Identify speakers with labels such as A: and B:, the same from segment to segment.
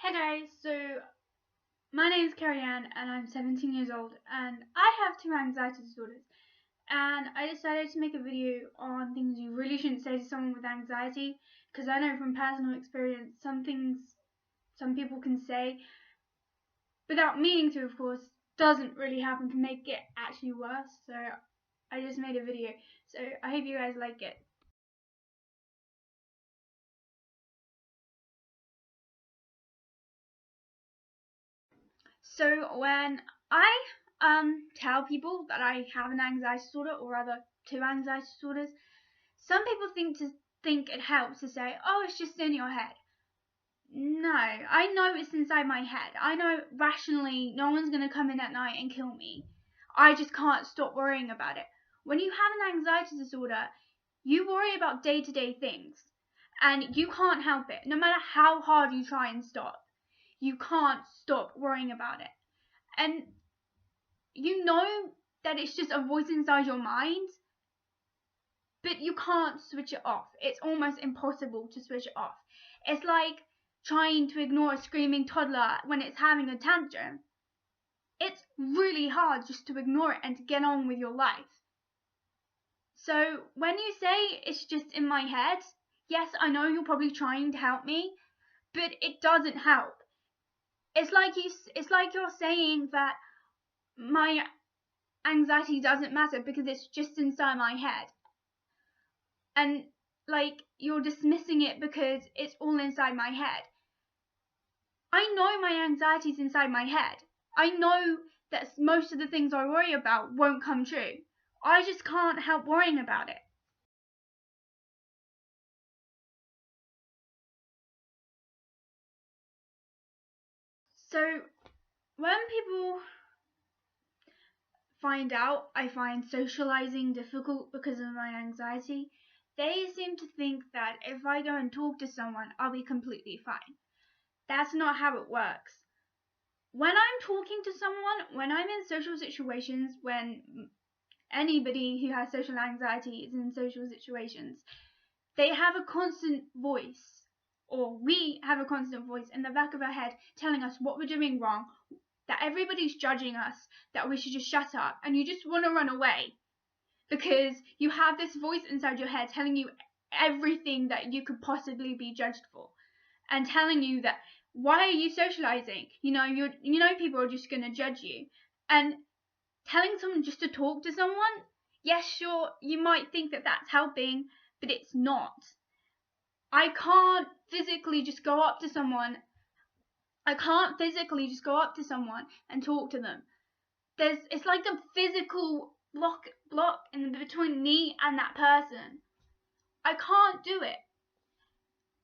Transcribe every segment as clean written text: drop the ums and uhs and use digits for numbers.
A: Hey guys, so my name is Carrie Ann and I'm 17 years old and I have two anxiety disorders, and I decided to make a video on things you really shouldn't say to someone with anxiety, because I know from personal experience some things some people can say without meaning to, of course, doesn't really happen, can make it actually worse. So I just made a video, so I hope you guys like it. So when I tell people that I have an anxiety disorder, or rather two anxiety disorders, some people think it helps to say, "Oh, it's just in your head." No, I know it's inside my head. I know rationally no one's gonna come in at night and kill me. I just can't stop worrying about it. When you have an anxiety disorder, you worry about day-to-day things, and you can't help it. No matter how hard you try and stop, you can't stop worrying about it. And you know that it's just a voice inside your mind, but you can't switch it off. It's almost impossible to switch it off. It's like trying to ignore a screaming toddler when it's having a tantrum. It's really hard just to ignore it and to get on with your life. So when you say it's just in my head, yes, I know you're probably trying to help me, but it doesn't help. It's like you're saying that my anxiety doesn't matter because it's just inside my head. And like you're dismissing it because it's all inside my head. I know my anxiety's inside my head. I know that most of the things I worry about won't come true. I just can't help worrying about it. So when people find out I find socializing difficult because of my anxiety, they seem to think that if I go and talk to someone, I'll be completely fine. That's not how it works. When I'm talking to someone, when I'm in social situations, when anybody who has social anxiety is in social situations, they have a constant voice, or we have a constant voice in the back of our head telling us what we're doing wrong, that everybody's judging us, that we should just shut up, and you just want to run away because you have this voice inside your head telling you everything that you could possibly be judged for, and telling you that why are you socializing? People are just going to judge you. And telling someone just to talk to someone, yes, sure, you might think that that's helping, but it's not. I can't physically just go up to someone. I can't physically just go up to someone and talk to them. It's like a physical block in between me and that person. I can't do it.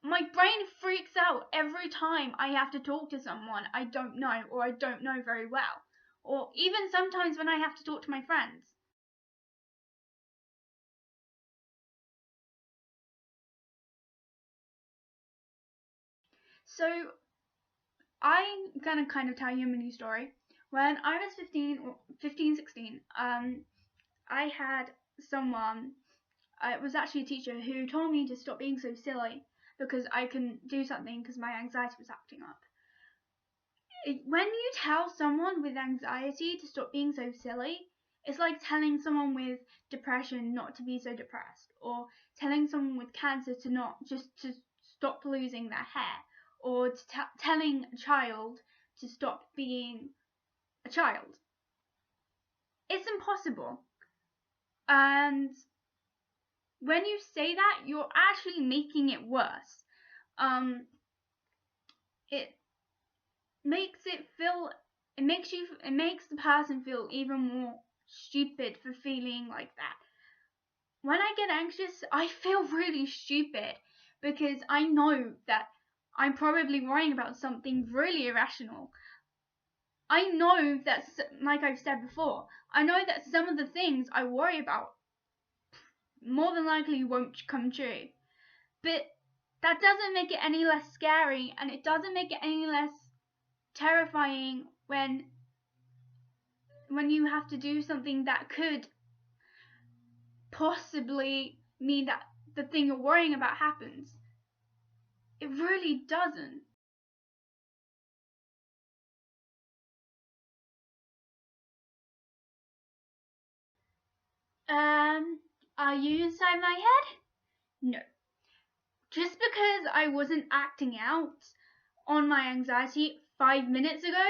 A: My brain freaks out every time I have to talk to someone I don't know, or I don't know very well, or even sometimes when I have to talk to my friends. So I'm gonna kind of tell you a mini story. When I was 16, I had someone, it was actually a teacher, who told me to stop being so silly because I couldn't do something because my anxiety was acting up. When you tell someone with anxiety to stop being so silly, it's like telling someone with depression not to be so depressed, or telling someone with cancer to stop losing their hair, or telling a child to stop being a child. It's impossible. And when you say that, you're actually making it worse. It makes it makes the person feel even more stupid for feeling like that. When I get anxious, I feel really stupid because I know that I'm probably worrying about something really irrational. I know that, like I've said before, I know that some of the things I worry about more than likely won't come true. But that doesn't make it any less scary, and it doesn't make it any less terrifying when you have to do something that could possibly mean that the thing you're worrying about happens. It really doesn't. Are you inside my head? No. Just because I wasn't acting out on my anxiety 5 minutes ago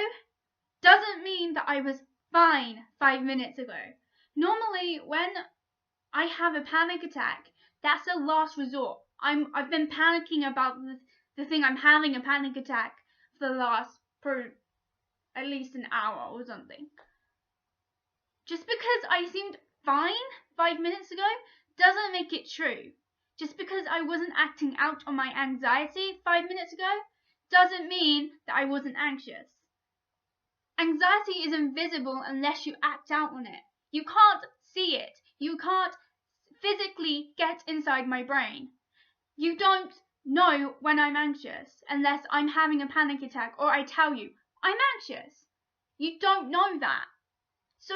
A: doesn't mean that I was fine 5 minutes ago. Normally, when I have a panic attack, that's a last resort. I've been panicking about the thing I'm having a panic attack for at least an hour or something. Just because I seemed fine 5 minutes ago doesn't make it true. Just because I wasn't acting out on my anxiety 5 minutes ago doesn't mean that I wasn't anxious. Anxiety is invisible unless you act out on it. You can't see it. You can't physically get inside my brain. You don't know when I'm anxious unless I'm having a panic attack or I tell you I'm anxious. You don't know that. So,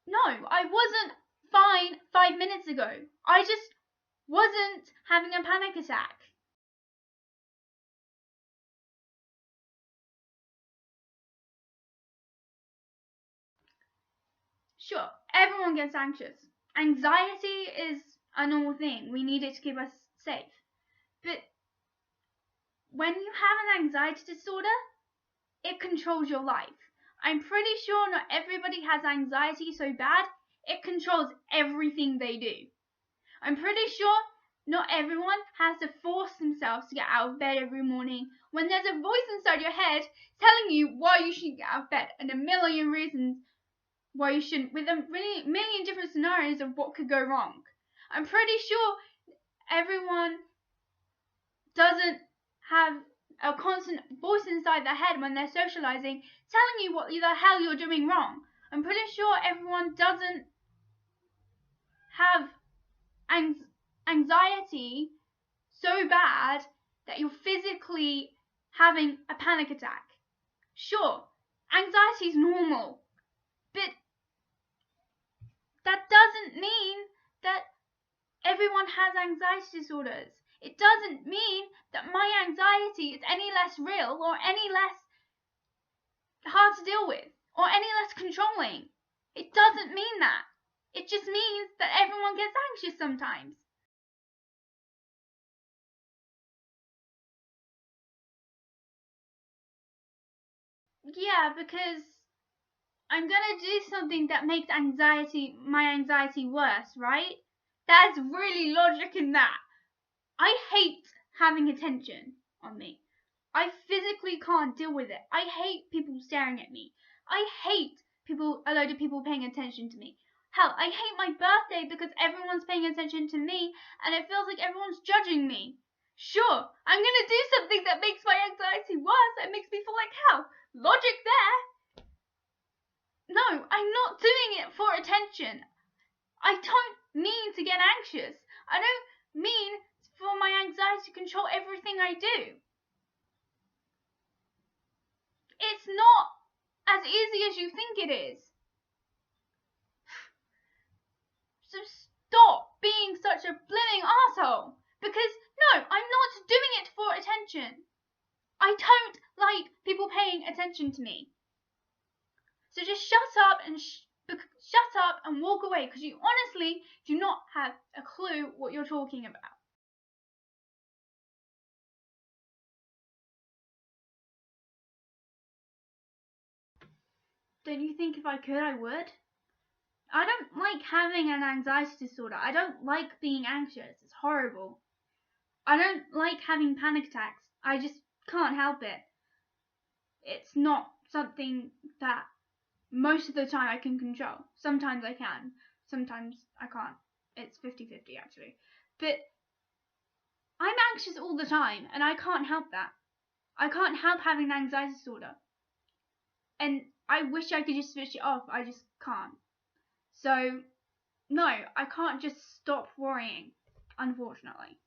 A: no, I wasn't fine 5 minutes ago. I just wasn't having a panic attack. Sure, everyone gets anxious. Anxiety is a normal thing. We need it to keep us safe. But when you have an anxiety disorder, it controls your life. I'm pretty sure not everybody has anxiety so bad, it controls everything they do. I'm pretty sure not everyone has to force themselves to get out of bed every morning when there's a voice inside your head telling you why you shouldn't get out of bed and a million reasons why you shouldn't, with a million different scenarios of what could go wrong. I'm pretty sure everyone doesn't have a constant voice inside their head when they're socializing telling you what the hell you're doing wrong. I'm pretty sure everyone doesn't have anxiety so bad that you're physically having a panic attack. Sure, anxiety is normal, but that doesn't mean that everyone has anxiety disorders. It doesn't mean that my anxiety is any less real or any less hard to deal with or any less controlling. It doesn't mean that. It just means that everyone gets anxious sometimes. Yeah, because I'm gonna do something that makes my anxiety worse, right? There's really logic in that. I hate having attention on me. I physically can't deal with it. I hate people staring at me. I hate a load of people paying attention to me. Hell, I hate my birthday because everyone's paying attention to me and it feels like everyone's judging me. Sure, I'm gonna do something that makes my anxiety worse and makes me feel like hell. Logic there. No, I'm not doing it for attention. I don't mean to get anxious. I don't mean for my anxiety to control everything I do. It's not as easy as you think it is. So stop being such a blimmin' asshole. Because no, I'm not doing it for attention. I don't like people paying attention to me. So just shut up and walk away because you honestly do not have a clue what you're talking about. Don't you think if I could, I would? I don't like having an anxiety disorder. I don't like being anxious. It's horrible. I don't like having panic attacks. I just can't help it. It's not something that most of the time I can control. Sometimes I can. Sometimes I can't. It's 50-50 actually. But I'm anxious all the time and I can't help that. I can't help having an anxiety disorder. And I wish I could just switch it off. I just can't. So, no, I can't just stop worrying, unfortunately.